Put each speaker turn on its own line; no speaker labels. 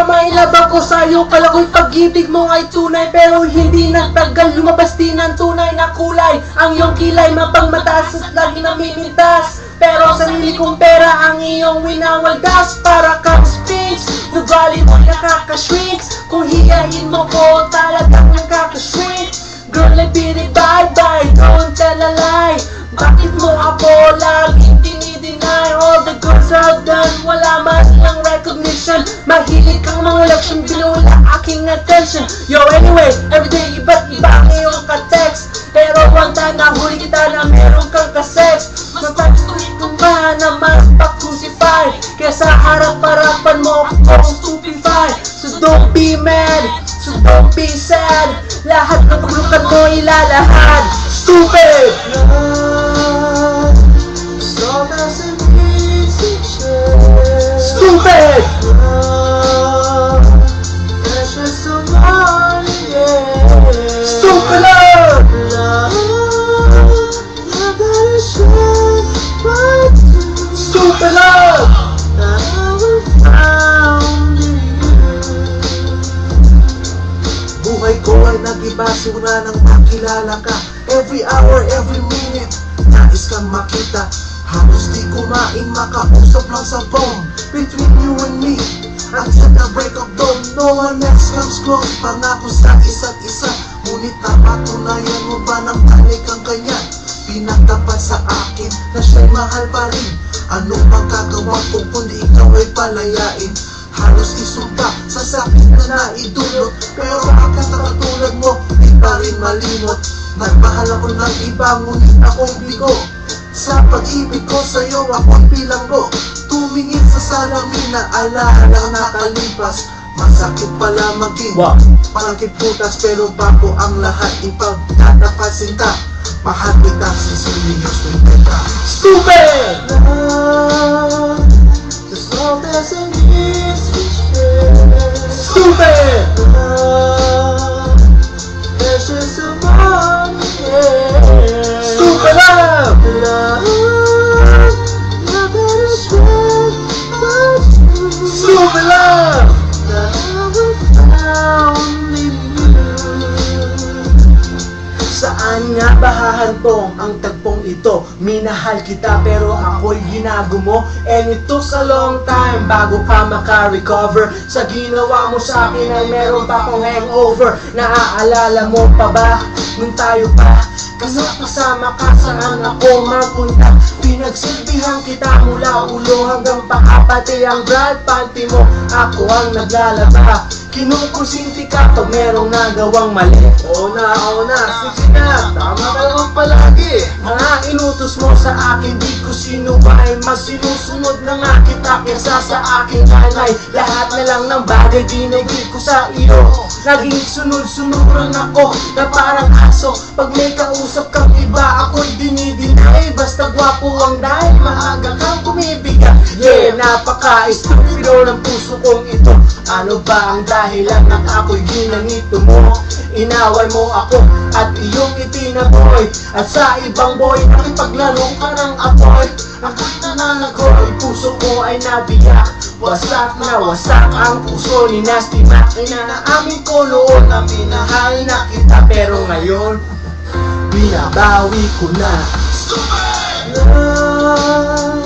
Para mailabang ko sa'yo, kala ko'y pag-ibig mo ay tunay, pero hindi nagtagal, lumabas din ang tunay na kulay. Ang iyong kilay mapangmataas at lagi namimintas, pero sarili kong pera ang iyong winawaldas. Para kang sphinx, nugali mo nakaka-shrinks. Kung hiyahin mo ko, talagang nakaka-shrink. Girl, I beat it bye-bye, don't tell a lie. Bakit mo ako laging dinideny? All the girls I've done, wala man lang recognition. Mahilig kang mga leksyon, binula aking attention. Yo, anyway, everyday iba't iba ang iyong ka-text, pero one time nahuli kita na meron kang ka-sex. Mapatuloy ko ba na mas pa-crucify, kaya sa harap-harapan mo akong stupefy. So don't be mad, so don't be sad, lahat ng paglukan mo ilalahad. Stupid!
Love, so doesn't mean
Stupid!
love, that's just so money, yeah.
Stupid love!
Love, love that is shared by two.
Stupid love!
That I will found in you. Buhay ko ay nag-iba simula nang makilala ka. Every hour, every minute, nais kang makita. Halos di kumain, makausap lang sa phone. Between you and me, until the break of dawn, no one else comes close. Pangako sa isa't isa, ngunit napatunayan mo ba ng tanay kang kanya? Pinagtapat sa akin na siya'y mahal pa rin. Anong magagawa ko kundi ikaw ay palayain? Halos isumpa sa sakit na naidulot, pero bakit katulad mo, di pa rin malimot. Nagmahal ako ng iba, ngunit akong bigo. Sa pag-ibig ko sa'yo, ako'y bilanggo. Tumingin sa salamin na alalang nakalipas. Masakit pala maging palangkit putas, pero bago ang lahat ipagtatapat sinta. Mahal kita, sisilios ng peta.
Stupid!
Love, the salt doesn't need switches.
Stupid!
Love, there's just a money, yeah.
Stupid love!
Love, love that is shared by two.
Stupid love!
That I will found in you.
Saan nga ba hahantong ang tagpong ito? Minahal kita pero ako'y ginago mo, and it took a long time bago ka maka-recover. Sa ginawa mo sa akin ay meron pa akong hangover. Naaalala mo pa ba nung tayo pa kasama ka, saan ako magpunta? Pinagsilbihan kita mula ulo hanggang paa, pati ang brad panty mo ako ang naglalaba. Kinukusinti ka pag merong nagawang mali. Oo na, sige na, tama ka naman palagi. Mga inutos mo sa akin, di ko sinuway. Magsinusunod na nga kita kesa sa aking nanay. Lahat na lang ng bagay dinigil ko sa iyo. Naging sunod-sunuran ako na parang aso. Pag may kausap kang iba, ako'y dinidinay. Basta gwapo ang dahil maaga kang bumibigay. Yeah, napaka-estupido ng puso kong ito. Ano ba ang dahilan na ako'y ginanito mo? Inaway mo ako at iyong itinaboy, at sa ibang boy nakipaglaro ka ng apoy. Ako'y nananagoy, puso ko ay nabiyak. Wasak na wasak ang puso ni Nasty Mac. Inaamin ko noon na minahal na kita, pero ngayon binabawi ko na.
Love,